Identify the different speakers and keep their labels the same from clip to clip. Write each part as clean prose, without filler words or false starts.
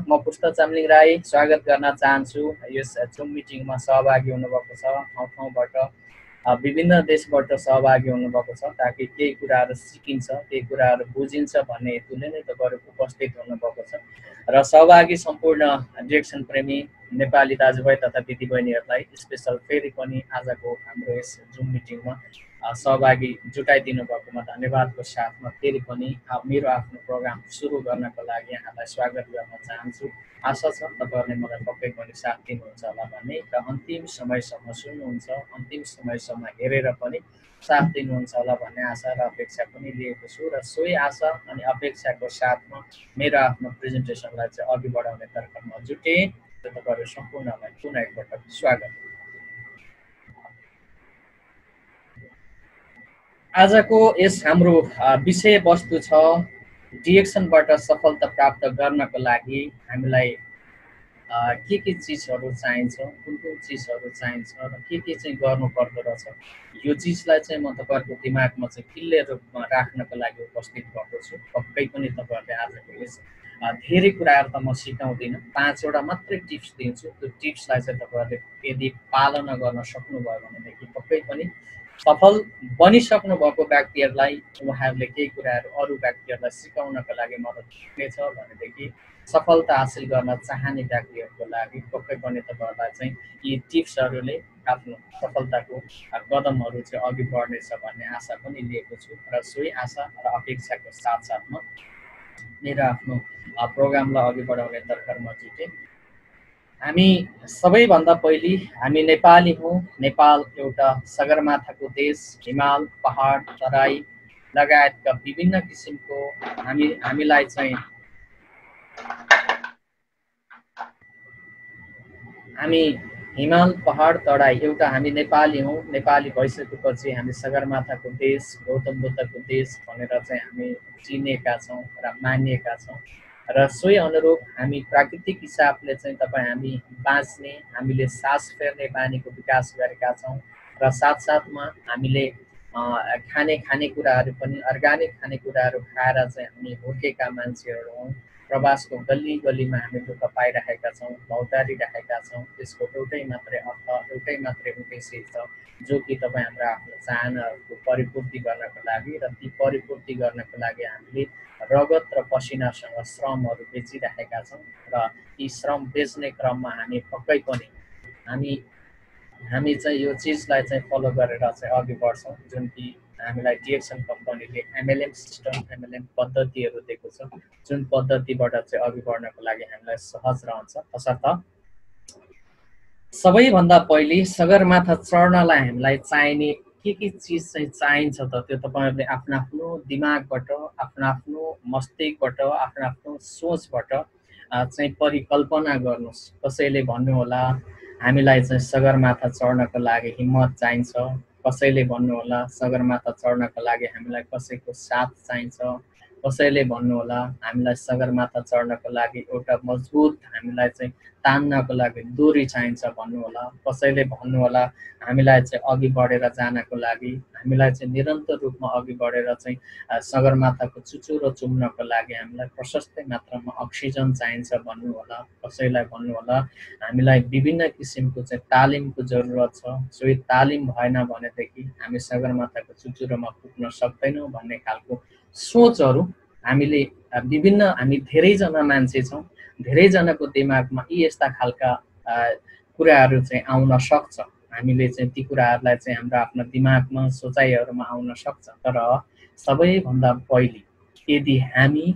Speaker 1: म पुष्प चामलिङ राई स्वागत गर्न चाहन्छु। यस जुम मिटिङमा सहभागी हुनुभएको छ। ठाउँ ठाउँबाट विभिन्न देशबाट सहभागी हुनुभएको छ ताकि केही कुराहरू सिकिन्छ, केही कुराहरू बुझिन्छ भन्ने हेतुले नै तपाईँहरू उपस्थित हुनुभएको छ। र सहभागी सम्पूर्ण डिरेक्सन प्रेमी नेपाली दाजुभाइ तथा दिदीबहिनीहरूलाई स्पेसल फेरि पनि आजको हाम्रो यस जुम मिटिङमा सहभागी जुटाइदिनु भएकोमा धन्यवादको साथमा फेरि पनि मेरो आफ्नो प्रोग्राम सुरु गर्नको लागि यहाँलाई स्वागत गर्न चाहन्छु। आशा छ तपाईँहरूले मलाई पक्कै पनि साथ दिनुहुन्छ होला भन्ने र अन्तिम समयसम्म सुन्नुहुन्छ, अन्तिम समयसम्म हेरेर पनि साथ दिनुहुन्छ होला भन्ने आशा र अपेक्षा पनि लिएको छु। र सोही आशा अनि अपेक्षाको साथमा मेरो आफ्नो प्रेजेन्टेसनलाई चाहिँ अघि बढाउने तर्फमा जुटेँ। तपाईँहरू सम्पूर्णलाई पुनः एकपटक स्वागत। आजको यस हाम्रो विषयवस्तु छ डिरेक्सनबाट सफलता प्राप्त गर्नको लागि हामीलाई के चिजहरू चाहिन्छ, कुन कुन चिजहरू चाहिन्छ र के चाहिँ गर्नुपर्दो रहेछ, यो चिजलाई चाहिँ म तपाईँहरूको दिमागमा चाहिँ क्लियर रूपमा राख्नको लागि उपस्थित भएको छु। पक्कै पनि तपाईँहरूले आजको यस धेरै कुराहरू त म सिकाउँदिनँ, 5वटा मात्रै टिप्स दिन्छु। त्यो टिप्सलाई चाहिँ तपाईँहरूले यदि पालना गर्न सक्नुभयो भनेदेखि पक्कै पनि सफल बनिसक्नु भएको व्यक्तिहरूलाई उहाँहरूले केही कुराहरू अरू व्यक्तिहरूलाई सिकाउनको लागि मद्दत हुनेछ भनेदेखि सफलता हासिल गर्न चाहने व्यक्तिहरूको लागि पक्कै पनि तपाईँहरूलाई चाहिँ यी टिप्सहरूले आफ्नो सफलताको कदमहरू चाहिँ अघि बढ्नेछ भन्ने आशा पनि लिएको छु। र सोही आशा र अपेक्षाको साथसाथमा मेरो आफ्नो प्रोग्रामलाई अघि बढाउने तर्फमा जुटेँ। हामी सबैभन्दा पहिले हामी नेपाली हौँ। नेपाल एउटा सगरमाथाको देश, हिमाल, पहाड, तराई लगायतका विभिन्न किसिमको हामीलाई चाहिँ हामी हिमाल, पहाड, तराई एउटा हामी नेपाली हौँ। नेपाली भइसकेपछि हामी सगरमाथाको देश, गौतम बुद्धको देश भनेर चाहिँ हामी चिनेका छौँ र मानिएका छौँ। र सोही अनुरूप हामी प्राकृतिक हिसाबले चाहिँ हामी बाँच्ने, हामीले सास फेर्ने बानीको विकास गरेका छौँ। र साथसाथमा हामीले खानेकुराहरू पनि अर्ग्यानिक खानेकुराहरू खाएर चाहिँ हामी हुर्केका मान्छेहरू हौँ। प्रवासको गल्ली गल्लीमा हामी दुःख पाइरहेका छौँ, भौतारिरहेका छौँ। त्यसको एउटै मात्रै अर्थ, एउटै मात्रै उद्देश्य छ जो कि तपाईँ हाम्रा आफ्नो चाहनाहरूको परिपूर्ति गर्नको लागि र ती परिपूर्ति गर्नको लागि हामीले रगत र पसिनासँग श्रमहरू बेचिरहेका छौँ। र यी श्रम बेच्ने क्रममा हामी पक्कै पनि हामी चाहिँ यो चिजलाई चाहिँ फलो गरेर चाहिँ अघि बढ्छौँ, जुन कि हामीलाई डिरेक्सन कम्पनीले एमएलएम सिस्टम, एमएलएम पद्धतिहरू दिएको छ, जुन पद्धतिबाट चाहिँ अघि बढ्नको लागि हामीलाई सहज रहन्छ। तसर्थ सबैभन्दा पहिले सगरमाथा चढ्नलाई हामीलाई चाहिने के चिज चाहिँ चाहिन्छ त त्यो तपाईँहरूले आफ्नो आफ्नो दिमागबाट, आफ्नो आफ्नो मस्तिष्कबाट, आफ्नो आफ्नो सोचबाट चाहिँ परिकल्पना गर्नुहोस्। कसैले भन्नुहोला हामीलाई चाहिँ सगरमाथा चढ्नको लागि हिम्मत चाहिन्छ, कसैले भन्नुहोला सगरमाथा चढ्नको लागि हामीलाई कसैको साथ चाहिन्छ, कसैले भन्नुहोला हामीलाई सगरमाथा चढ्नको लागि एउटा मजबुत हामीलाई चाहिँ तान्नको लागि डोरी चाहिन्छ भन्नुहोला, कसैले भन्नुहोला हामीलाई चाहिँ अघि बढेर जानको लागि, हामीलाई चाहिँ निरन्तर रूपमा अघि बढेर चाहिँ सगरमाथाको चुचुरो चुम्नको लागि हामीलाई प्रशस्त मात्रामा अक्सिजन चाहिन्छ भन्नुहोला, कसैलाई भन्नुहोला हामीलाई विभिन्न किसिमको चाहिँ तालिमको जरुरत छ, सोही तालिम भएन भनेदेखि हामी सगरमाथाको चुचुरोमा पुग्न सक्दैनौँ भन्ने खालको सोचहरू हामी धेरैजना मान्छे छौँ। धेरैजनाको दिमागमा यी यस्ता खालका कुराहरू चाहिँ आउन सक्छ। हामीले चाहिँ ती कुराहरूलाई चाहिँ हाम्रो आफ्नो दिमागमा सोचाइहरूमा आउन सक्छ। तर सबैभन्दा पहिले यदि हामी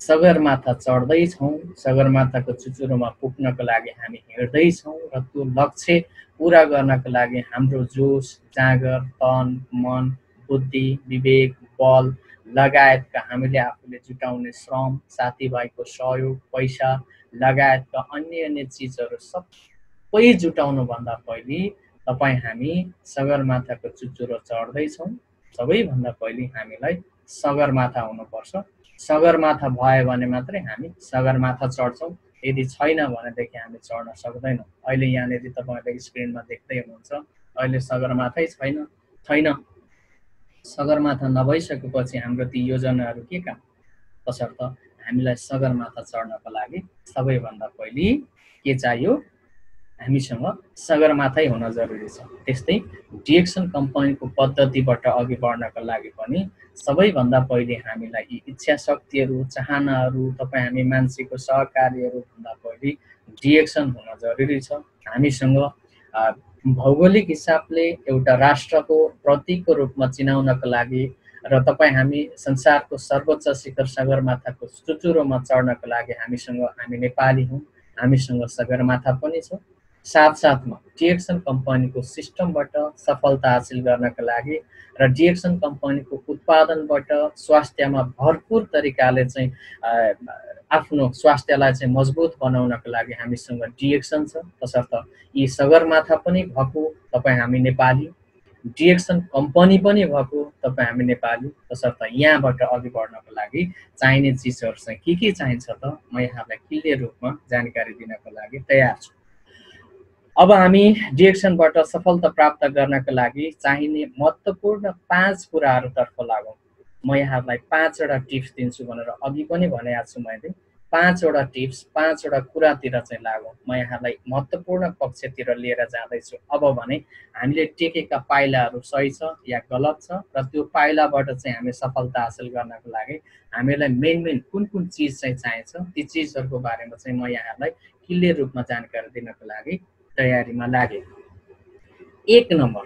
Speaker 1: सगरमाथा चढ्दैछौँ, सगरमाथाको चुचुरोमा पुग्नको लागि हामी हिँड्दैछौँ र त्यो लक्ष्य पुरा गर्नको लागि हाम्रो जोस, जाँगर, तन, मन, बुद्धि, विवेक, बल लगायतका हामीले आफूले जुटाउने श्रम, साथीभाइको सहयोग, पैसा लगायतका अन्य चिजहरू सबै जुटाउनुभन्दा पहिले हामी सगरमाथाको चुचुरो चढ्दैछौँ। सबैभन्दा पहिले हामीलाई सगरमाथा हुनुपर्छ। सगरमाथा भयो भने मात्रै हामी सगरमाथा चढ्छौँ। यदि छैन भनेदेखि हामी चढ्न सक्दैनौँ। अहिले यहाँनिर तपाईँहरूले स्क्रिनमा देख्दै हुनुहुन्छ, अहिले सगरमाथै छैन। सगरमाथा नभइसकेपछि हाम्रो ती योजनाहरू के काम? तसर्थ हामीलाई सगरमाथा चढ्नको लागि सबैभन्दा पहिले के चाहियो? हामीसँग सगरमाथै हुन जरुरी छ। त्यस्तै डिएक्सन कम्पनीको पद्धतिबाट अघि बढ्नका लागि पनि सबैभन्दा पहिले हामीलाई यी इच्छा शक्तिहरू, चाहनाहरू, तपाईँ हामी मान्छेको सहकार्यहरू भन्दा पहिले डिएक्सन हुन जरुरी छ। हामीसँग भौगोलिक हिसाबले एउटा राष्ट्रको प्रतीकको रूपमा चिनाउनका लागि र तपाईँ हामी संसारको सर्वोच्च शिखर सगरमाथाको चुचुरोमा चढ्नको लागि हामी नेपाली हौँ, हामीसँग सगरमाथा पनि छ। साथसाथमा डिएक्सन कम्पनीको सिस्टमबाट सफलता हासिल गर्नका लागि र डिएक्सन कम्पनीको उत्पादनबाट स्वास्थ्यमा भरपूर तरिकाले चाहिँ आफ्नो स्वास्थ्यलाई चाहिँ मजबुत बनाउनको लागि हामीसँग डिएक्सन छ। तसर्थ यी सगरमाथा पनि भएको तपाईँ हामी नेपाली, डिएक्सन कम्पनी पनि भएको तपाईँ हामी नेपाली। तसर्थ यहाँबाट अघि बढ्नको लागि चाहिने चिजहरू चाहिँ के चाहिन्छ त म यहाँलाई क्लियर रूपमा जानकारी दिनको लागि तयार छु। अब हामी डिएक्सनबाट सफलता प्राप्त गर्नका लागि चाहिने महत्त्वपूर्ण 5 कुराहरूतर्फ लागौँ। म यहाँलाई 5 वटा टिप्स दिन्छु भनेर अघि पनि भनेको छु मैले। 5 वटा टिप्स, 5 वटा कुरातिर चाहिँ लागौँ। म यहाँलाई महत्त्वपूर्ण पक्षतिर लिएर जाँदैछु। अब भने हामीले टेकेका पाइलाहरू सही छ या गलत छ र त्यो पाइलाबाट चाहिँ हामी सफलता हासिल गर्नको लागि हामीलाई मेन कुन चिज चाहिँ चाहिन्छ, ती चिजहरूको बारेमा चाहिँ म यहाँलाई क्लियर रूपमा जानकारी दिनको लागि तयारीमा लागे। 1 नम्बर,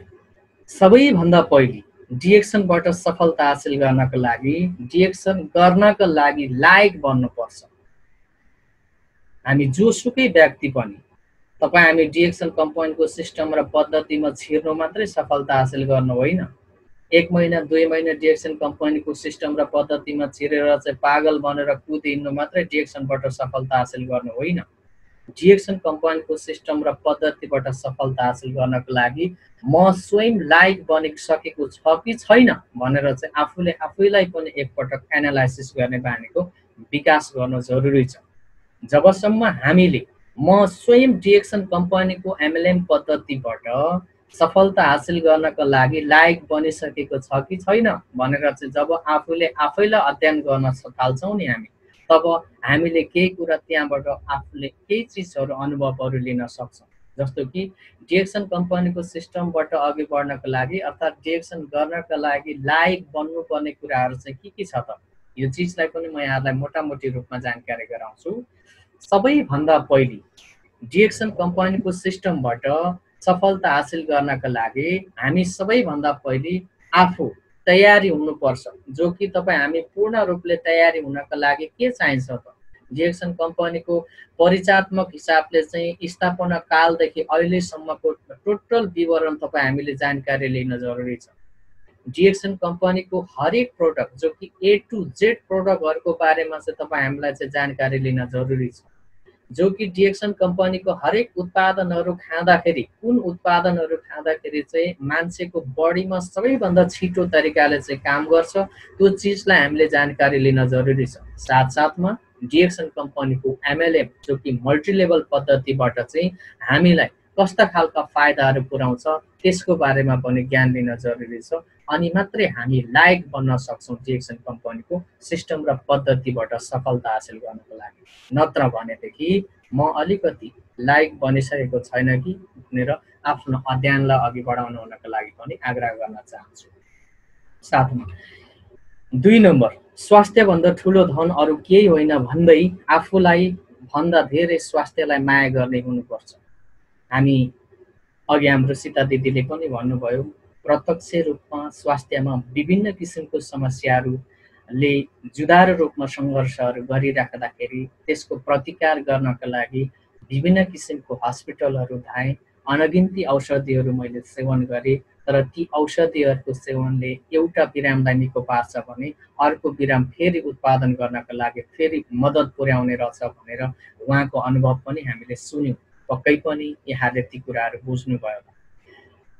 Speaker 1: सबैभन्दा पहिले डिएक्सनबाट सफलता हासिल गर्नको लागि डिएक्सन गर्नका लागि लायक बन्नुपर्छ। हामी जोसुकै व्यक्ति पनि तपाईँ हामी डिएक्सन कम्पनीको सिस्टम र पद्धतिमा छिर्नु मात्रै सफलता हासिल गर्नु होइन। 1 महिना 2 महिना डिएक्सन कम्पनीको सिस्टम र पद्धतिमा छिरेर चाहिँ पागल बनेर कुदिनु मात्रै डिएक्सनबाट सफलता हासिल गर्नु होइन। डिएक्सन कम्पनीको सिस्टम र पद्धतिबाट सफलता हासिल गर्नको लागि म स्वयं लायक बनिसकेको छ कि छैन भनेर चाहिँ आफैलाई पनि एकपटक एनालाइसिस गर्ने बानीको विकास गर्नु जरुरी छ। जबसम्म हामीले म स्वयं डिएक्सन कम्पनीको एमएलएम पद्धतिबाट सफलता हासिल गर्नका लागि लायक बनिसकेको छ कि छैन भनेर चाहिँ जब आफैलाई अध्ययन गर्न थाल्छौँ नि हामी, तब हामीले केही कुरा त्यहाँबाट आफूले केही चिजहरू अनुभवहरू लिन सक्छौँ। जस्तो कि डिएक्सन कम्पनीको सिस्टमबाट अघि बढ्नको लागि अर्थात् डिएक्सन गर्नका लागि लायक बन्नुपर्ने कुराहरू चाहिँ के छ त, यो चिजलाई पनि म यहाँलाई मोटामोटी रूपमा जानकारी गराउँछु। सबैभन्दा पहिले डिएक्सन कम्पनीको सिस्टमबाट सफलता हासिल गर्नका लागि हामी सबैभन्दा पहिले आफू तयारी हुनुपर्छ। जो कि तपाईँ हामी पूर्ण रूपले तयारी हुनका लागि के चाहिन्छ त, डिएक्सन कम्पनीको परिचयात्मक हिसाबले चाहिँ स्थापना कालदेखि अहिलेसम्मको टोटल विवरण तपाईँ हामीले जानकारी लिन जरुरी छ। डिएक्सन कम्पनीको हरेक प्रोडक्ट जो कि A to Z प्रोडक्टहरूको बारेमा चाहिँ तपाईँ हामीलाई चाहिँ जानकारी लिन जरुरी छ। जो कि डिएक्सन कम्पनीको हरेक उत्पादनहरू खाँदाखेरि कुन उत्पादनहरू खाँदाखेरि चाहिँ मान्छेको बडीमा सबैभन्दा छिटो तरिकाले चाहिँ काम गर्छ, त्यो चिजलाई हामीले जानकारी लिन जरुरी छ। साथसाथमा डिएक्सन कम्पनीको एमएलएम जो कि मल्टिलेभल पद्धतिबाट चाहिँ हामीलाई कस्ता खालका फाइदाहरू पुर्याउँछ त्यसको बारेमा पनि ज्ञान लिन जरुरी छ। अनि मात्रै हामी लायक बन्न सक्छौँ डिएक्सन कम्पनीको सिस्टम र पद्धतिबाट सफलता हासिल गर्नको लागि। नत्र भनेदेखि म अलिकति लायक बनिसकेको छैन कि भनेर आफ्नो अध्ययनलाई अघि बढाउन हुनको लागि पनि आग्रह गर्न चाहन्छु। साथमा 2 नम्बर, स्वास्थ्यभन्दा ठुलो धन अरू केही होइन भन्दै आफूलाई भन्दा धेरै स्वास्थ्यलाई माया गर्ने हुनुपर्छ। हामी अघि हाम्रो सीता दिदीले पनि भन्नुभयो, प्रत्यक्ष रूपमा स्वास्थ्यमा विभिन्न किसिमको समस्याहरूले जुधारो रूपमा सङ्घर्षहरू गरिराख्दाखेरि त्यसको प्रतिकार गर्नका लागि विभिन्न किसिमको हस्पिटलहरू धाएँ, अनगिन्ती औषधिहरू मैले सेवन गरेँ। तर ती औषधिहरूको सेवनले एउटा बिरामलाई निको पार्छ भने अर्को बिराम फेरि उत्पादन गर्नका लागि फेरि मद्दत पुर्याउने रहेछ भनेर उहाँको अनुभव पनि हामीले सुन्यौँ। पक्कै पनि यहाँले ती कुराहरू बुझ्नुभयो।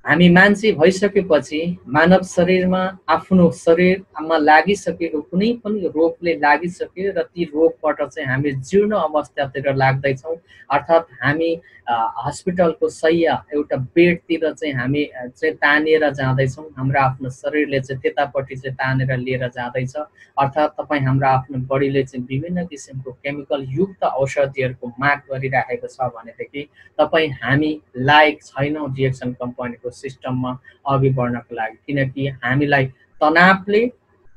Speaker 1: हामी मान्छे भइसकेपछि मानव शरीरमा आफ्नो शरीरमा लागिसकेको कुनै पनि रोगले लागिसक्यो र ती रोगबाट चाहिँ हामी जीर्ण अवस्थातिर लाग्दैछौँ, अर्थात् हामी हस्पिटलको शैया एउटा बेडतिर चाहिँ हामी चाहिँ तानेर जाँदैछौँ, हाम्रो आफ्नो शरीरले चाहिँ त्यतापट्टि चाहिँ तानेर लिएर जाँदैछ। अर्थात् तपाईँ हाम्रो आफ्नो बडीले चाहिँ विभिन्न किसिमको केमिकल युक्त औषधिहरूको माग गरिराखेको छ भनेदेखि तपाईँ हामी लायक छैनौँ डिएक्सन कम्पनीको सिस्टममा अघि बढ्नको लागि, किनकि हामीलाई तनावले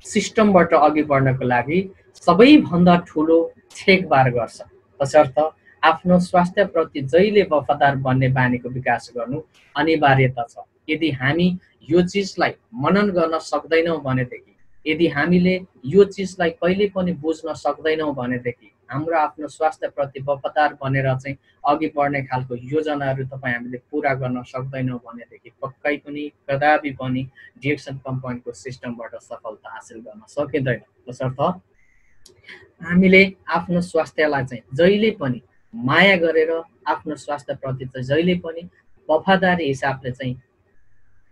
Speaker 1: सिस्टमबाट अघि बढ्नको लागि सबैभन्दा ठुलो छेकबार गर्छ। तसर्थ आफ्नो स्वास्थ्यप्रति जहिले वफादार बन्ने बानीको विकास गर्नु अनिवार्यता छ। यदि हामी यो चिजलाई मनन गर्न सक्दैनौँ भनेदेखि, यदि हामीले यो चिजलाई कहिले पनि बुझ्न सक्दैनौँ भनेदेखि, हाम्रो आफ्नो स्वास्थ्यप्रति वफादार बनेर चाहिँ अघि बढ्ने खालको योजनाहरू तपाईँ हामीले पुरा गर्न सक्दैनौँ भनेदेखि पक्कै पनि कदापि पनि डिएक्सन कम्पनीको सिस्टमबाट सफलता हासिल गर्न सकिँदैन। तसर्थ हामीले आफ्नो स्वास्थ्यलाई चाहिँ जहिले पनि माया गरेर आफ्नो स्वास्थ्यप्रति चाहिँ जहिले पनि वफादारी हिसाबले चाहिँ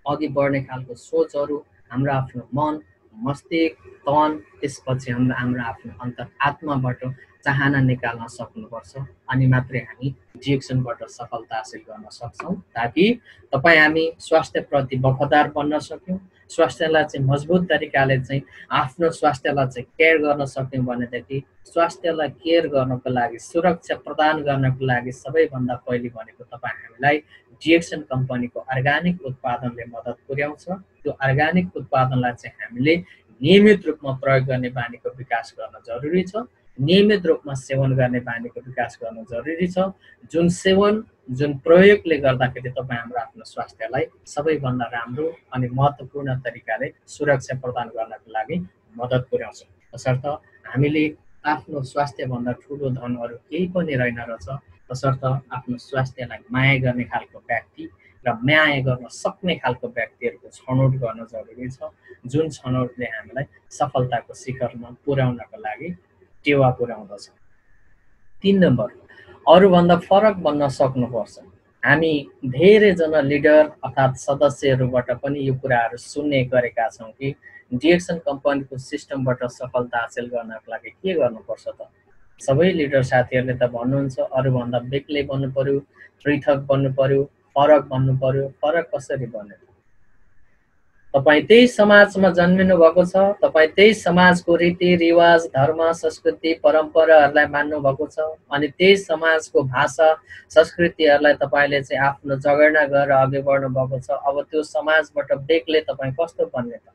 Speaker 1: अघि बढ्ने खालको सोचहरू हाम्रो आफ्नो मन, मस्तिष्क, तन, त्यसपछि हाम्रो आफ्नो अन्तर आत्माबाट चाहना निकाल्न सक्नुपर्छ, अनि मात्रै हामी डिएक्सनबाट सफलता हासिल गर्न सक्छौँ, ताकि तपाईँ हामी स्वास्थ्यप्रति वफादार बन्न सक्यौँ, स्वास्थ्यलाई चाहिँ मजबुत तरिकाले चाहिँ आफ्नो स्वास्थ्यलाई चाहिँ केयर गर्न सक्यौँ भनेदेखि स्वास्थ्यलाई केयर गर्नको लागि, सुरक्षा प्रदान गर्नको लागि सबैभन्दा पहिले भनेको तपाईँ हामीलाई डिएक्सन कम्पनीको अर्ग्यानिक उत्पादनले मद्दत पुर्याउँछ। त्यो अर्ग्यानिक उत्पादनलाई चाहिँ हामीले नियमित रूपमा प्रयोग गर्ने बानीको विकास गर्न जरुरी छ, नियमित रूपमा सेवन गर्ने बानीको विकास गर्न जरुरी छ, जुन सेवन जुन प्रयोगले गर्दाखेरि तपाईँ हाम्रो आफ्नो स्वास्थ्यलाई सबैभन्दा राम्रो अनि महत्त्वपूर्ण तरिकाले सुरक्षा प्रदान गर्नको लागि मद्दत पुर्याउँछ। तसर्थ हामीले आफ्नो स्वास्थ्यभन्दा ठुलो धन अरू केही पनि रहेन रहेछ। तसर्थ आफ्नो स्वास्थ्यलाई माया गर्ने खालको व्यक्ति र माया गर्न सक्ने खालको व्यक्तिहरूको छनौट गर्न जरुरी छ, जुन छनौटले हामीलाई सफलताको शिखरमा पुर्याउनको लागि टेवा पुर्याउँदछ। 3 नम्बर, अरूभन्दा फरक बन्न सक्नुपर्छ। हामी धेरैजना लिडर अर्थात् सदस्यहरूबाट पनि यो कुराहरू सुन्ने गरेका छौँ कि डिएक्सन कम्पनीको सिस्टमबाट सफलता हासिल गर्नको लागि के गर्नुपर्छ त? सबै लिडर साथीहरूले त भन्नुहुन्छ अरूभन्दा बेग्लै बन्नु पर्यो, पृथक बन्नु पर्यो, फरक बन्नु पर्यो। फरक कसरी बन्ने? तपाईँ त्यही समाजमा जन्मिनु भएको छ, तपाईँ त्यही समाजको रीतिरिवाज, धर्म, संस्कृति, परम्पराहरूलाई मान्नु भएको छ, अनि त्यही समाजको भाषा, संस्कृतिहरूलाई तपाईँले चाहिँ आफ्नो जगेर्ना गरेर अघि बढ्नु भएको छ। अब त्यो समाजबाट बेग्लै तपाईँ कस्तो बन्ने त?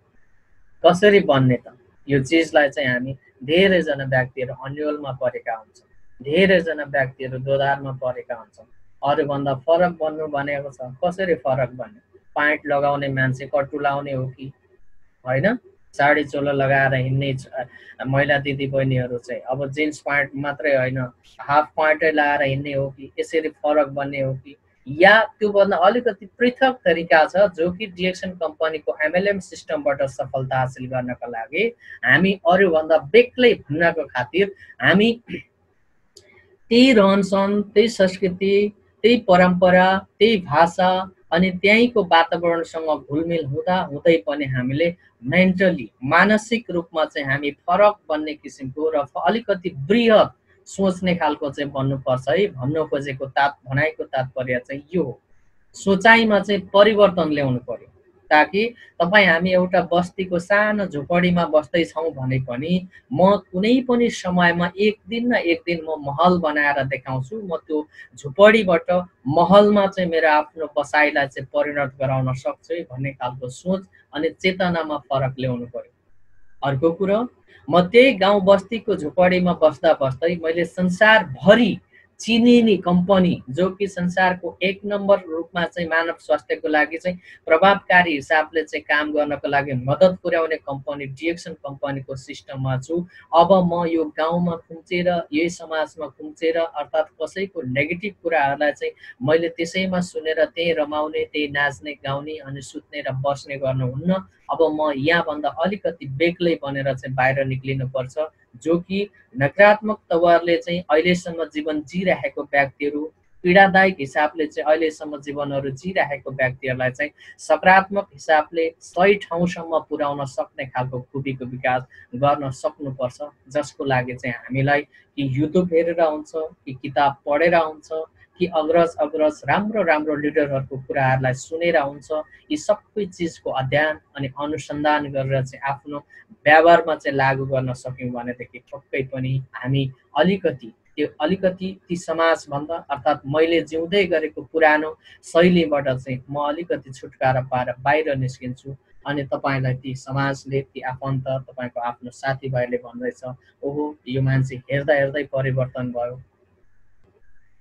Speaker 1: कसरी बन्ने त? यो चिजलाई चाहिँ हामी धेरैजना व्यक्तिहरू अन्यलमा परेका हुन्छौँ, धेरैजना व्यक्तिहरू दोधारमा परेका हुन्छौँ। अरूभन्दा फरक बन्नु भनेको छ, कसरी फरक बन्ने? प्यान्ट लगाउने मान्छे कट्टु लाउने हो कि होइन? साडी चोलो लगाएर हिँड्ने महिला दिदी बहिनीहरू चाहिँ अब जिन्स प्यान्ट मात्रै होइन, हाफ प्यान्टै लगाएर हिँड्ने हो कि? यसरी फरक बन्ने हो कि? या त्योभन्दा अलिकति पृथक तरिका छ जो कि डिएक्सन कम्पनीको एमएलएम सिस्टमबाट सफलता हासिल गर्नको लागि हामी अरूभन्दा बेग्लै भन्नको खातिर हामी त्यही रहनसहन, त्यही संस्कृति, त्यही परम्परा, त्यही भाषा अनि त्यहीँको वातावरणसँग घुलमिल हुँदा हुँदै पनि हामीले मेन्टली, मानसिक रूपमा चाहिँ हामी फरक बन्ने किसिमको र अलिकति बृहत सोच्ने खालको चाहिँ बन्नुपर्छ है। भन्नु खोजेको भनाइको तात्पर्य चाहिँ यो हो, सोचाइमा चाहिँ परिवर्तन ल्याउनु पर्यो, ताकि तपाईँ हामी एउटा बस्तीको सानो झुपडीमा बस्दैछौँ भने पनि म कुनै पनि समयमा एक दिन न एक दिन म महल बनाएर देखाउँछु, म त्यो झुपडीबाट महलमा चाहिँ मेरो आफ्नो बसाइलाई चाहिँ परिणत गराउन सक्छु भन्ने खालको सोच अनि चेतनामा फरक ल्याउनु पर्यो। अर्को कुरो, म त्यही गाउँ बस्तीको झुपडीमा बस्दा बस्दै मैले संसारभरि चिनिने कम्पनी जो कि संसारको 1 नम्बर रूपमा चाहिँ मानव स्वास्थ्यको लागि चाहिँ प्रभावकारी हिसाबले चाहिँ काम गर्नको लागि मद्दत पुर्याउने कम्पनी डिएक्सन कम्पनीको सिस्टममा छु। अब म यो गाउँमा खुम्चेर, यही समाजमा खुम्चेर अर्थात् कसैको नेगेटिभ कुराहरूलाई चाहिँ मैले त्यसैमा सुनेर त्यही रमाउने, त्यही नाच्ने, गाउने अनि सुत्ने र बस्ने गर्नुहुन्न। अब म यहाँभन्दा अलिकति बेग्लै बनेर चाहिँ बाहिर निक्लिनुपर्छ, जो कि नकारात्मक तवरले चाहिँ अहिलेसम्म जीवन जिरहेको व्यक्तिहरू पीडादायक हिसाबले चाहिँ अहिलेसम्म जीवनहरू जिइरहेको व्यक्तिहरूलाई चाहिँ सकारात्मक हिसाबले सही ठाउँसम्म पुर्याउन सक्ने खालको खुबीको विकास गर्न सक्नुपर्छ, जसको लागि चाहिँ हामीलाई कि युट्युब हेरेर हुन्छ, कि किताब पढेर हुन्छ, कि अग्रज अग्रज राम्रो राम्रो लिडरहरूको कुराहरूलाई सुनेर हुन्छ। यी सबै चिजको अध्ययन अनि अनुसन्धान गरेर चाहिँ आफ्नो व्यवहारमा चाहिँ लागू गर्न सक्यौँ भनेदेखि पक्कै पनि हामी अलिकति ती समाजभन्दा अर्थात् मैले जिउँदै गरेको पुरानो शैलीबाट चाहिँ म अलिकति छुटकारा पाएर बाहिर निस्किन्छु। अनि तपाईँलाई ती समाजले, ती आफन्त, तपाईँको आफ्नो साथीभाइले भन्दैछ, ओहो यो मान्छे हेर्दा हेर्दै परिवर्तन भयो,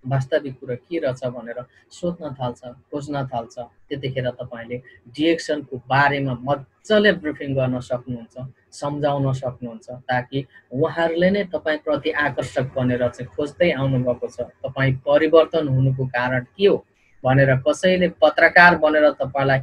Speaker 1: वास्तविक कुरो के रहेछ भनेर सोध्न थाल्छ, खोज्न थाल्छ। त्यतिखेर तपाईँले डिएक्सनको बारेमा मजाले ब्रिफिङ गर्न सक्नुहुन्छ, सम्झाउन सक्नुहुन्छ, ताकि उहाँहरूले नै तपाईँप्रति आकर्षक बनेर चाहिँ खोज्दै आउनुभएको छ। तपाईँ परिवर्तन हुनुको कारण के हो भनेर कसैले पत्रकार बनेर तपाईँलाई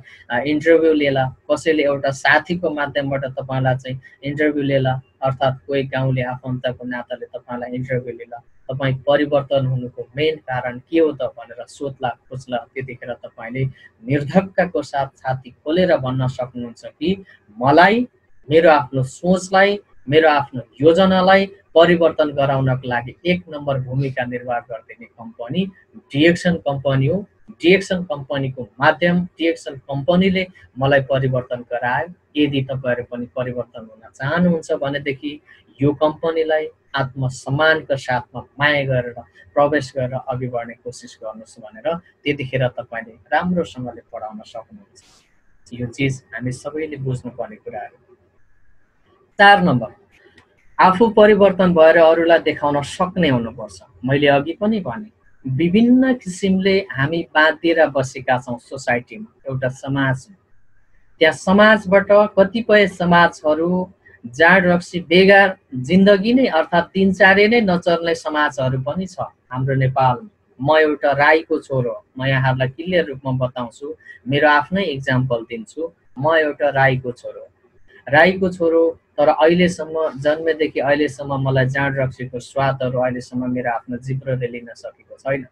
Speaker 1: इन्टरभ्यू लिएला, कसैले एउटा साथीको माध्यमबाट तपाईँलाई चाहिँ इन्टरभ्यू लिएला, अर्थात् कोही गाउँले आफन्तको नाताले तपाईँलाई इन्टरभ्यू लिएला, तपाईँ परिवर्तन हुनुको मेन कारण के हो त भनेर सोध्ला खोज्ला। त्यतिखेर तपाईँले निर्धक्कको साथ छाती खोलेर भन्न सक्नुहुन्छ कि मलाई मेरो आफ्नो सोचलाई, मेरो आफ्नो योजनालाई परिवर्तन गराउनको लागि 1 नम्बर भूमिका निर्वाह गरिदिने कम्पनी डिएक्सन कम्पनी हो। डिएक्सन कम्पनीको माध्यम, डिएक्सन कम्पनीले मलाई परिवर्तन गरायो। यदि तपाईँहरू पनि परिवर्तन हुन चाहनुहुन्छ भनेदेखि यो कम्पनीलाई आत्मसम्मानका साथमा माया गरेर प्रवेश गरेर अघि बढ्ने कोसिस गर्नुहोस् भनेर त्यतिखेर तपाईँले राम्रोसँगले पढाउन सक्नुहुन्छ। यो चिज हामी सबैले बुझ्नुपर्ने कुराहरू। 4 नम्बर, आफू परिवर्तन भएर अरूलाई देखाउन सक्ने हुनुपर्छ। मैले अघि पनि भने विभिन्न किसिमले हामी बाँधिएर बसेका छौँ सोसाइटीमा, एउटा समाजमा। त्यहाँ समाजबाट कतिपय समाजहरू जाँड रक्सी बेगार जिन्दगी नै अर्थात् दिनचर्या नै नचल्ने समाजहरू पनि छ हाम्रो नेपालमा। म एउटा राईको छोरो, म यहाँहरूलाई क्लियर रूपमा बताउँछु, मेरो आफ्नै इक्जाम्पल दिन्छु। म एउटा राईको छोरो, तर अहिलेसम्म जन्मेदेखि अहिलेसम्म मलाई जाँड रक्सीको स्वादहरू अहिलेसम्म मेरो आफ्नो जिब्रोले लिन सकेको छैन।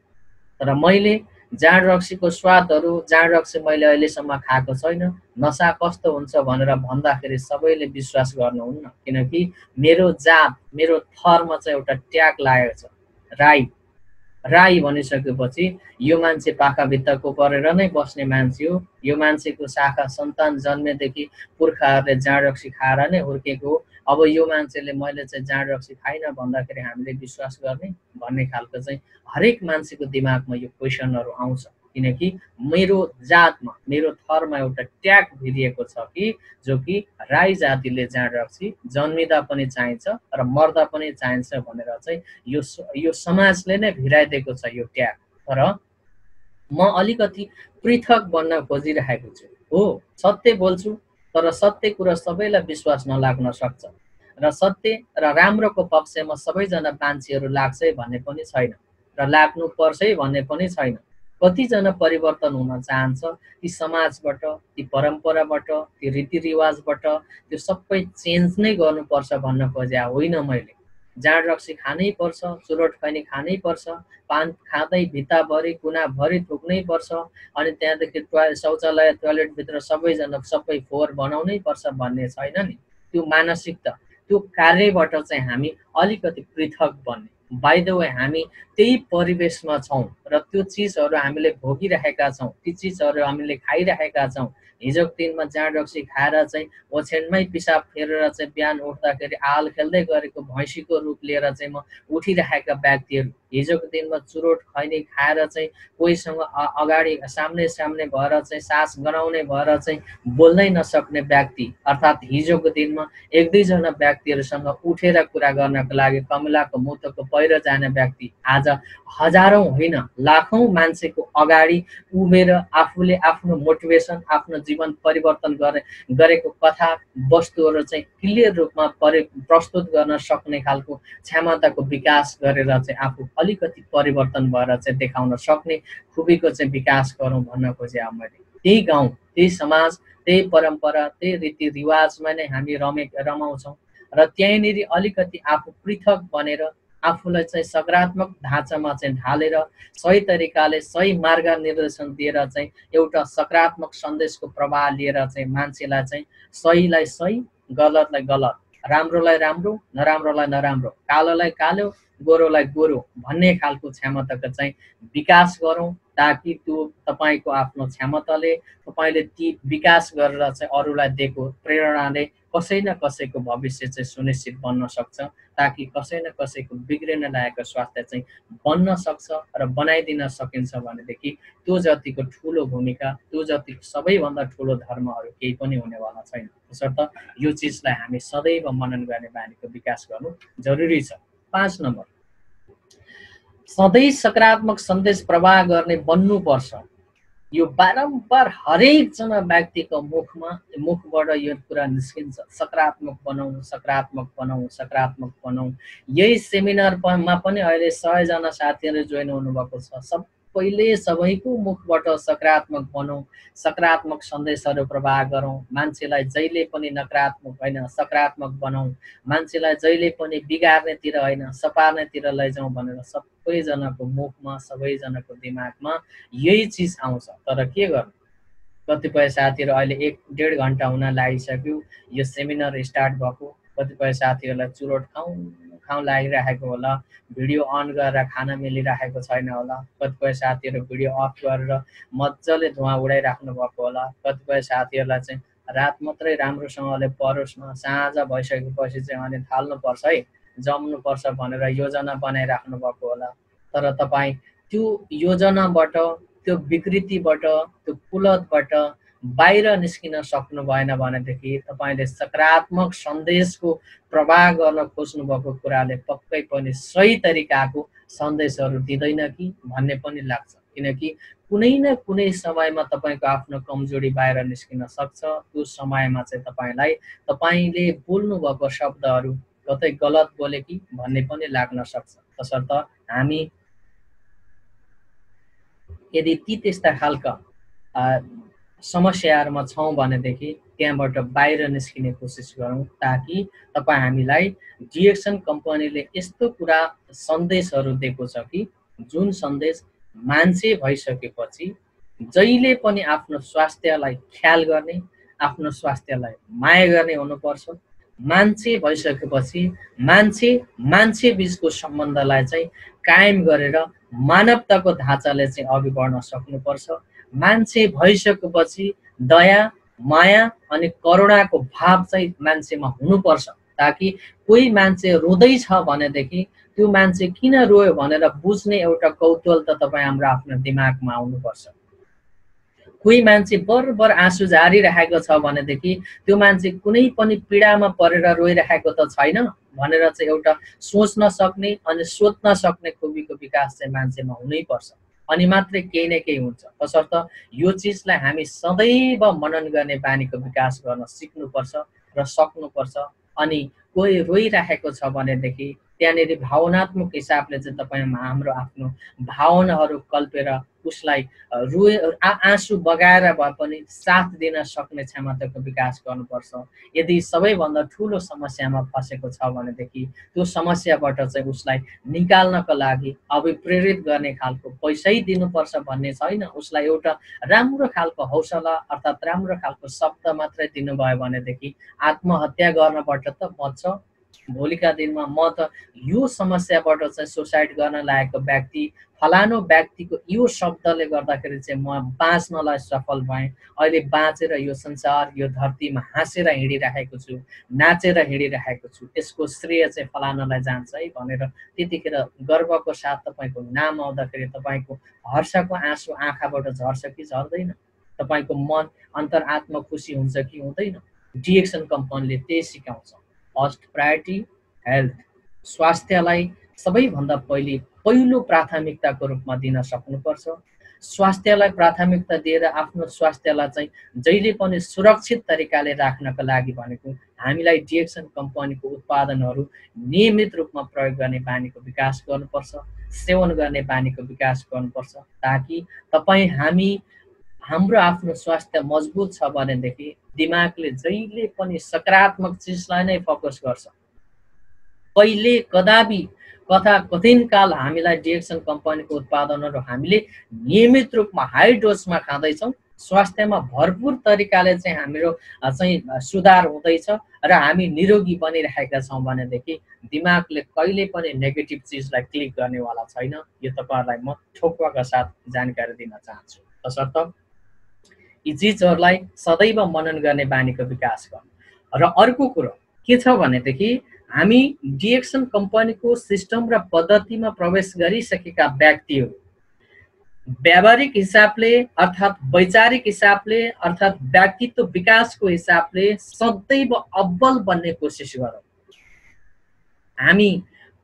Speaker 1: तर मैले जाँड रक्सीको स्वादहरू, जाँड रक्सी मैले अहिलेसम्म खाएको छैन। नसा कस्तो हुन्छ भनेर भन्दाखेरि सबैले विश्वास गर्नुहुन्न, किनकि मेरो जात, मेरो थरमा चाहिँ एउटा ट्याग लागेको छ, राई भनिसकेपछि यो मान्छे पाखाभित्रको परेर नै बस्ने मान्छे हो। यो मान्छेको शाखा सन्तान जन्मेदेखि पुर्खाहरूले जाँड रक्सी खाएर नै हुर्केको हो। अब यो मान्छेले मैले चाहिँ जाँड रक्सी खाइन भन्दाखेरि हामीले विश्वास गर्ने भन्ने खालको चाहिँ हरेक मान्छेको दिमागमा यो क्वेसनहरू आउँछ, किनकि मेरो जातमा, मेरो थरमा एउटा ट्याग भिरिएको छ कि जो कि राई जातिले जाँड रक्सी जन्मिँदा पनि चाहिन्छ र मर्दा पनि चाहिन्छ भनेर चाहिँ यो समाजले नै भिराइदिएको छ यो ट्याग। तर म अलिकति पृथक बन्न खोजिरहेको छु। हो, सत्य बोल्छु, तर सत्य कुरा सबैलाई विश्वास नलाग्न सक्छ र सत्य र राम्रोको पक्षमा सबैजना मान्छेहरू लाग्छै भन्ने पनि छैन र लाग्नु पर्छै भन्ने पनि छैन। कतिजना परिवर्तन हुन चाहन्छ, ती समाजबाट, ती परम्पराबाट, ती रीतिरिवाजबाट त्यो सबै चेन्ज नै गर्नुपर्छ भन्न खोजे होइन मैले। जाँड रक्सी खानै पर्छ, चुरोट खैनी खानै पर्छ, पान खाँदै भित्ताभरि कुनाभरि थुक्नै पर्छ, अनि त्यहाँदेखि शौचालय टोयलेटभित्र सबैजना सबै फोहोर बनाउनै पर्छ भन्ने छैन नि। त्यो मानसिकता, त्यो कार्यबाट चाहिँ हामी अलिकति पृथक बन्ने। बाइ द वे हामी त्यही परिवेशमा छौँ र त्यो चिजहरू हामीले भोगिरहेका छौँ, ती चिजहरू हामीले खाइरहेका छौँ। हिजोको दिनमा जाँड रक्सी खाएर चाहिँ ओछ्यानमै पिसाब फेरेर चाहिँ बिहान उठ्दाखेरि आल खेल्दै गरेको भैँसीको रूप लिएर चाहिँ म उठिरहेका व्यक्तिहरू, हिजोको दिनमा चुरोट खैनी खाएर चाहिँ कोहीसँग अगाडि सामने भएर चाहिँ सास गराउने भएर चाहिँ बोल्नै नसक्ने व्यक्ति, अर्थात् हिजोको दिनमा 1-2 व्यक्तिहरूसँग उठेर कुरा गर्नको लागि कमलाको मुटुको पहिरो जाने व्यक्ति आज हजारौं होइन लाखौं मान्छेको अगाडि उभिएर आफूले आफ्नो मोटिभेसन, आफ्नो जीवन परिवर्तन गरेको कथा वस्तुहरू चाहिँ क्लियर रूपमा प्रस्तुत गर्न सक्ने खालको क्षमताको विकास गरेर चाहिँ आफू अलिकति परिवर्तन भएर चाहिँ देखाउन सक्ने खुबीको चाहिँ विकास गरौँ भन्न खोजे मैले। त्यही गाउँ, त्यही समाज, त्यही परम्परा, त्यही रीतिरिवाजमा नै हामी रमाउँछौँ र त्यहीँनिर अलिकति आफू पृथक बनेर आफूलाई चाहिँ सकारात्मक ढाँचामा चाहिँ ढालेर सही तरिकाले सही मार्ग निर्देशन दिएर चाहिँ एउटा सकारात्मक सन्देशको प्रवाह लिएर चाहिँ मान्छेलाई चाहिँ सहीलाई सही, गलतलाई गलत, राम्रोलाई राम्रो, नराम्रोलाई नराम्रो, कालोलाई कालो, गोरोलाई गोरो भन्ने खालको क्षमताको चाहिँ विकास गरौँ, ताकि त्यो तपाईँको आफ्नो क्षमताले तपाईँले ती विकास गरेर चाहिँ अरूलाई दिएको प्रेरणाले कसै न कसैको भविष्य चाहिँ सुनिश्चित बन्न सक्छ, ताकि कसै न कसैको बिग्रिन लागेको स्वास्थ्य चाहिँ बन्न सक्छ र बनाइदिन सकिन्छ भनेदेखि त्यो जतिको ठुलो भूमिका, त्यो जतिको सबैभन्दा ठुलो धर्महरू केही पनि हुनेवाला छैन। त्यसर्थ यो चिजलाई हामी सदैव मनन गर्ने बानीको विकास गर्नु जरुरी छ। 5 नम्बर, सधैँ सकारात्मक सन्देश प्रवाह गर्ने बन्नुपर्छ। यो बारम्बार हरेकजना व्यक्तिको मुखबाट यो कुरा निस्किन्छ, सकारात्मक बनाऊ, सकारात्मक बनाऊ, सकारात्मक बनाऊ। यही सेमिनारमा पनि अहिले 100 जना साथीहरू जोइन हुनुभएको छ। सबैले सबैको मुखबाट सकारात्मक बनाऊ, सकारात्मक सन्देशहरू प्रवाह गरौँ, मान्छेलाई जहिले पनि नकारात्मक होइन सकारात्मक बनाऊ, मान्छेलाई जहिले पनि बिगार्नेतिर होइन सपार्नेतिर लैजाउँ भनेर सबैजनाको मुखमा, सबैजनाको दिमागमा यही चिज आउँछ। तर के गर्नु, कतिपय साथीहरू अहिले 1-1.5 घन्टा हुन लागिसक्यो यो सेमिनार स्टार्ट भएको, कतिपय साथीहरूलाई चुरोट खाउँ लागिरहेको होला, भिडियो अन गरेर खान मिलिरहेको छैन होला, कतिपय साथीहरू भिडियो अफ गरेर मजाले धुवा उडाइराख्नु भएको होला, कतिपय साथीहरूलाई चाहिँ रात मात्रै राम्रोसँगले परोस् न, साँझ भइसकेपछि चाहिँ अनि थाल्नुपर्छ है, जम्नुपर्छ भनेर योजना बनाइराख्नु भएको होला। तर तपाईँ त्यो योजनाबाट, त्यो विकृतिबाट, त्यो कुलतबाट बाहिर निस्किन सक्नु भएन भनेदेखि तपाईँले सकारात्मक सन्देशको प्रवाह गर्न खोज्नु भएको कुराले पक्कै पनि सही तरिकाको सन्देशहरू दिँदैन कि भन्ने पनि लाग्छ। किनकि कुनै न कुनै समयमा तपाईँको आफ्नो कमजोरी बाहिर निस्किन सक्छ। त्यो समयमा चाहिँ तपाईँले बोल्नु भएको शब्दहरू कतै गलत बोले कि भन्ने पनि लाग्न सक्छ। तसर्थ हामी यदि त्यस्ता खालका समस्याहरूमा छौँ भनेदेखि त्यहाँबाट बाहिर निस्किने कोसिस गरौँ, ताकि तपाईँ हामीलाई डिएक्सन कम्पनीले यस्तो कुरा सन्देशहरू दिएको छ कि जुन सन्देश मान्छे भइसकेपछि जहिले पनि आफ्नो स्वास्थ्यलाई ख्याल गर्ने, आफ्नो स्वास्थ्यलाई माया गर्ने हुनुपर्छ। मान्छे भइसकेपछि मान्छे बीचको सम्बन्धलाई चाहिँ कायम गरेर मानवताको ढाँचाले चाहिँ अघि बढ्न सक्नुपर्छ। मान्छे भइसकेपछि दया, माया अनि करुणाको भाव चाहिँ मान्छेमा हुनुपर्छ, ताकि कोही मान्छे रुँदैछ भनेदेखि त्यो मान्छे किन रोयो भनेर बुझ्ने एउटा कौतूहल त तपाईँ हाम्रो आफ्नो दिमागमा आउनुपर्छ। कोही मान्छे बरबर आँसु झारिरहेको छ भनेदेखि त्यो मान्छे कुनै पनि पीडामा परेर रोइरहेको त छैन भनेर चाहिँ एउटा सोच्न सक्ने अनि सोध्न सक्ने खुबीको विकास चाहिँ मान्छेमा हुनैपर्छ, अनि मात्रै केही न केही हुन्छ। तसर्थ यो चिजलाई हामी सदैव मनन गर्ने बानीको विकास गर्न सिक्नुपर्छ र सक्नुपर्छ। अनि कोही रोइरहेको छ भनेदेखि त्यहाँनिर भावनात्मक हिसाबले चाहिँ तपाईँ हाम्रो आफ्नो भावनाहरू कल्पेर उसलाई आँसु बगाएर भए पनि साथ दिन सक्ने क्षमताको विकास गर्नुपर्छ। यदि सबैभन्दा ठुलो समस्यामा फसेको छ भनेदेखि त्यो समस्याबाट चाहिँ उसलाई निकाल्नको लागि अभिप्रेरित गर्ने खालको पैसै दिनुपर्छ भन्ने छैन। उसलाई एउटा राम्रो खालको हौसला अर्थात् राम्रो खालको शब्द मात्रै दिनुभयो भनेदेखि आत्महत्या गर्नबाट त बच्छ। भोलिका दिनमा म त यो समस्याबाट चाहिँ सुसाइड गर्न लागेको व्यक्ति, फलानु व्यक्तिको यो शब्दले गर्दाखेरि चाहिँ म बाँच्नलाई सफल भएँ, अहिले बाँचेर यो संसार यो धरतीमा हाँसेर हिँडिरहेको छु, नाचेर हिँडिरहेको छु, यसको श्रेय चाहिँ फलानालाई जान्छ है भनेर त्यतिखेर गर्वको साथ तपाईँको नाम आउँदाखेरि तपाईँको हर्षको आँसु आँखाबाट झर्छ कि झर्दैन? तपाईँको मन अन्तरात्मा खुसी हुन्छ कि हुँदैन? डिएक्सन कम्पनीले त्यही सिकाउँछ। फर्स्ट प्रायोरिटी हेल्थ, स्वास्थ्यलाई सबैभन्दा पहिलो प्राथमिकताको रूपमा दिन सक्नुपर्छ। स्वास्थ्यलाई प्राथमिकता दिएर आफ्नो स्वास्थ्यलाई चाहिँ जहिले पनि सुरक्षित तरिकाले राख्नको लागि भनेको हामीलाई डिएक्सन कम्पनीको उत्पादनहरू नियमित रूपमा प्रयोग गर्ने बानीको विकास गर्नुपर्छ, सेवन गर्ने बानीको विकास गर्नुपर्छ, ताकि हाम्रो आफ्नो स्वास्थ्य मजबुत छ भनेदेखि दिमागले जहिले पनि सकारात्मक चिजलाई नै फोकस गर्छ। कहिले कदापि कथिनकाल हामीलाई डिएक्सन कम्पनीको उत्पादनहरू हामीले नियमित रूपमा हाई डोजमा खाँदैछौँ, स्वास्थ्यमा भरपूर तरिकाले चाहिँ हाम्रो चाहिँ सुधार हुँदैछ र हामी निरोगी बनिरहेका छौँ भनेदेखि दिमागले कहिले पनि नेगेटिभ चिजलाई क्लिक गर्नेवाला छैन। यो तपाईँहरूलाई म ठोक्वाका साथ जानकारी दिन चाहन्छु। तसर्थ यी चिजहरूलाई सदैव मनन गर्ने बानीको विकास गर्नु। र अर्को कुरो के छ भनेदेखि हामी डिएक्सन कम्पनीको सिस्टम र पद्धतिमा प्रवेश गरिसकेका व्यक्तिहरू व्यावहारिक हिसाबले अर्थात् वैचारिक हिसाबले अर्थात् व्यक्तित्व विकासको हिसाबले सदैव अब्बल बन्ने कोसिस गरौँ। हामी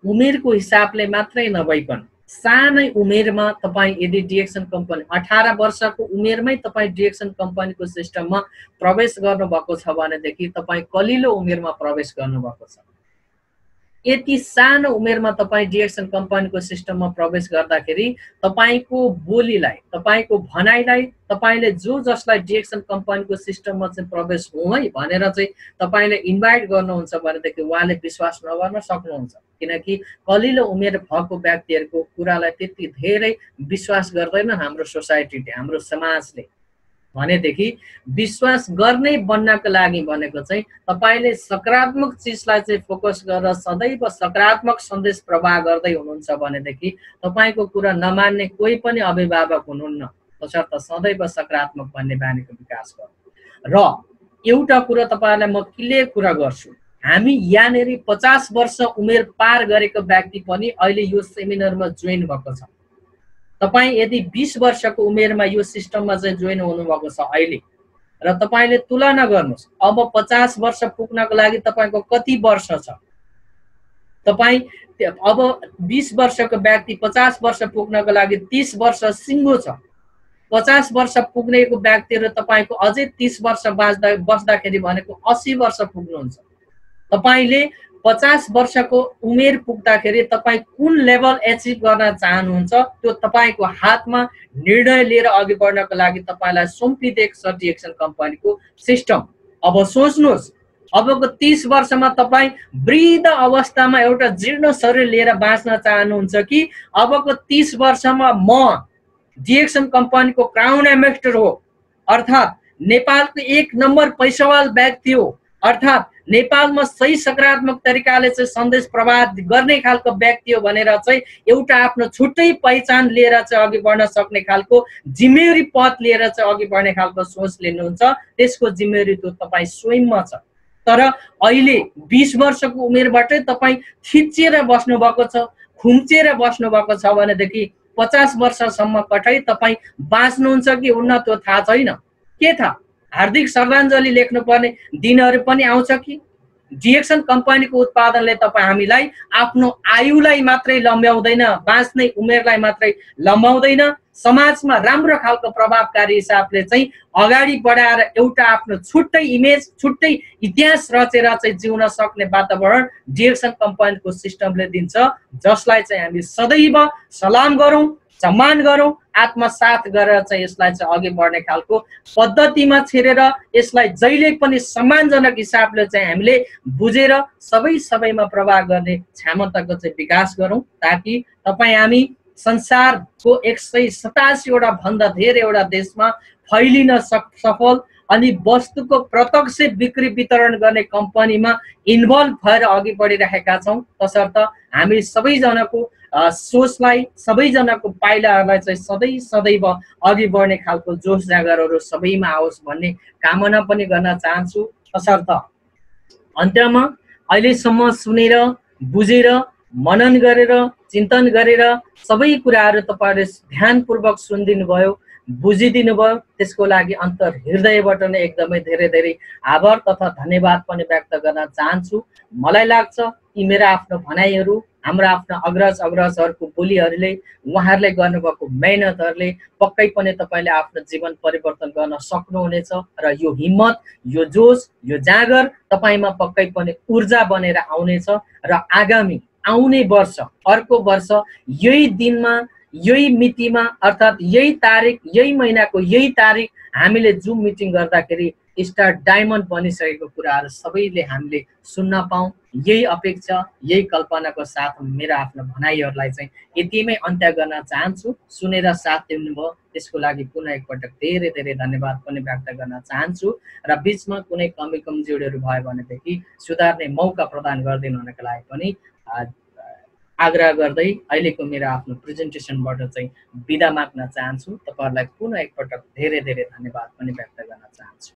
Speaker 1: उमेरको हिसाबले मात्रै नभइकन सानै उमेरमा तपाईँ यदि डिएक्सन कम्पनी 18 वर्षको उमेरमै तपाईँ डिएक्सन कम्पनीको सिस्टममा प्रवेश गर्नुभएको छ भनेदेखि तपाईँ कलिलो उमेरमा प्रवेश गर्नुभएको छ। यति सानो उमेरमा तपाईँ डिएक्सन कम्पनीको सिस्टममा प्रवेश गर्दाखेरि तपाईँको बोलीलाई, तपाईँको भनाइलाई, तपाईँले जो जसलाई डिएक्सन कम्पनीको सिस्टममा चाहिँ प्रवेश हुँ है भनेर चाहिँ तपाईँले इन्भाइट गर्नुहुन्छ भनेदेखि उहाँले विश्वास नगर्न सक्नुहुन्छ। किनकि कलिलो उमेर भएको व्यक्तिहरूको कुरालाई त्यति धेरै विश्वास गर्दैन हाम्रो सोसाइटीले, हाम्रो समाजले। भनेदेखि विश्वास गर्ने बन्नको लागि भनेको चाहिँ तपाईले सकारात्मक चिजलाई चाहिँ फोकस गरेर सदैव सकारात्मक सन्देश प्रवाह गर्दै हुनुहुन्छ भनेदेखि तपाईको कुरा नमान्ने कोही पनि अभिभावक हुनुहुन्न। तसर्थ सदैव सकारात्मक भन्ने बानीको विकास गर्नु। र एउटा कुरा तपाईहरुलाई म क्लियर कुरा गर्छु, हामी यहाँनेरि 50 वर्ष उमेर पार गरेको व्यक्ति पनि अहिले यो सेमिनारमा जोइन भएको छ। तपाईं यदि 20 वर्षको उमेरमा यो सिस्टममा चाहिँ जोइन हुनुभएको छ अहिले र तपाईले तुलना गर्नुस् अब 50 वर्ष पुग्नको लागि तपाईको कति वर्ष छ। तपाई अब 20 वर्षको व्यक्ति 50 वर्ष पुग्नको लागि 30 वर्ष सिङ्गो छ। 50 वर्ष पुग्नेको व्यक्तिहरु तपाईको अझै 30 वर्ष बस्दाखेरि भनेको 80 वर्ष पुग्नुहुन्छ। तपाईले 50 वर्षको उमेर पुग्दाखेरि तपाई कुन लेभल एचिभ गर्न चाहनुहुन्छ त्यो तपाईको हातमा निर्णय लिएर अघि बढ्नको लागि तपाईलाई सुम्पिदिएको छ डिएक्सन कम्पनीको सिस्टम। अब सोच्नुस् अबको 30 वर्षमा तपाई वृद्ध अवस्थामा एउटा जीर्ण शरीर लिएर बाँच्न चाहनुहुन्छ कि अबको 30 वर्षमा म डिएक्सन कम्पनीको क्राउन एम्बेसडर हो अर्थात् नेपालको 1 नम्बर पैसावाल व्यक्ति हो अर्थात् नेपालमा सही सकारात्मक तरिकाले चाहिँ सन्देश प्रवाह गर्ने खालको व्यक्ति हो भनेर चाहिँ एउटा आफ्नो छुट्टै पहिचान लिएर चाहिँ अघि बढ्न सक्ने खालको जिम्मेवारी पद लिएर चाहिँ अघि बढ्ने खालको सोच लिनुहुन्छ। त्यसको जिम्मेवारी त तपाई स्वयंमा छ। तर अहिले 20 वर्षको उमेरबाटै तपाई खिचेर बस्नु भएको छ, खुम्चेर बस्नु भएको छ भनेदेखि 50 वर्षसम्म कतै तपाई बाँच्नुहुन्छ कि हुन्न त्यो थाहा छैन। के थाहा हार्दिक श्रद्धाञ्जली लेख्नु पर्ने दिनहरु पनि आउँछ कि डिएक्सन कम्पनीको उत्पादनले तपाई हामीलाई आफ्नो आयुलाई मात्रै लम्ब्याउँदैन, बाँच्ने उमेरलाई मात्रै लम्ब्याउँदैन, समाजमा राम्रो खालको प्रभावकारी हिसाबले चाहिँ अगाडि बढाएर एउटा आफ्नो छुट्टै इमेज, छुट्टै इतिहास रचेर चाहिँ जिउन सक्ने वातावरण डिएक्सन कम्पनीको सिस्टमले दिन्छ, जसलाई चाहिँ हामी सदैव सलाम गरौँ, सम्मान गरौँ, आत्मसात गरेर चाहिँ यसलाई चाहिँ अघि बढ्ने खालको पद्धतिमा छिरेर यसलाई जहिले पनि सम्मानजनक हिसाबले चाहिँ हामीले बुझेर सबैमा प्रवाह गर्ने क्षमताको चाहिँ विकास गरौँ, ताकि तपाई हामी संसारको 187 वटा भन्दा धेरै वटा देशमा फैलिन सफल अनि वस्तुको प्रत्यक्ष बिक्री वितरण गर्ने कम्पनीमा इन्भल्भ भएर अघि बढिरहेका छौँ। तसर्थ हामी सबैजनाको सोचलाई, सबैजनाको पाइलाहरूलाई चाहिँ सदैव अघि बढ्ने खालको जोश जागरहरू सबैमा आओस् भन्ने कामना पनि गर्न चाहन्छु। तसर्थ अन्त्यमा अहिलेसम्म सुनेर, बुझेर, मनन गरेर, चिन्तन गरेर सबै कुराहरू तपाईहरुले ध्यानपूर्वक सुनिदिनु भयो, बुझिदिनु भयो, त्यसको लागि अन्तर हृदयबाट नै एकदमै धेरै आभार तथा धन्यवाद पनि व्यक्त गर्न चाहन्छु। मलाई लाग्छ यी मेरा आफ्नो भनाइहरू, हाम्रो आफ्ना अग्रजहरूको बोलीहरूले, उहाँहरूले गर्नुभएको मेहनतहरूले पक्कै पनि तपाईले आफ्नो जीवन परिवर्तन गर्न सक्नुहुनेछ र यो हिम्मत, यो जोश, यो जागर तपाईमा पक्कै पनि ऊर्जा बनेर आउनेछ र आगामी आउने वर्ष, अर्को वर्ष यही दिनमा, यही मितिमा अर्थात् यही तारिक, यही महिनाको यही तारिक हामीले जुम मिटिङ गर्दाखेरि स्टार डायमन्ड बनिसकेको कुराहरू सबैले हामीले सुन्न पाऊँ, यही अपेक्षा, यही कल्पनाको साथ मेरो आफ्नो भनाइहरूलाई चाहिँ यतिमै अन्त्य गर्न चाहन्छु। सुनेर साथ दिनुभयो त्यसको लागि पुनः एकपटक धेरै धेरै धन्यवाद पनि व्यक्त गर्न चाहन्छु र बिचमा कुनै कमी कमजोरीहरू भयो भनेदेखि सुधार्ने मौका प्रदान गरिदिनु हुनको लागि पनि आग्रह गर्दै अहिलेको मेरो आफ्नो प्रेजेन्टेसनबाट चाहिँ बिदा माग्न चाहन्छु। तपाईँहरूलाई पुनः एकपटक धेरै धेरै धन्यवाद पनि व्यक्त गर्न चाहन्छु।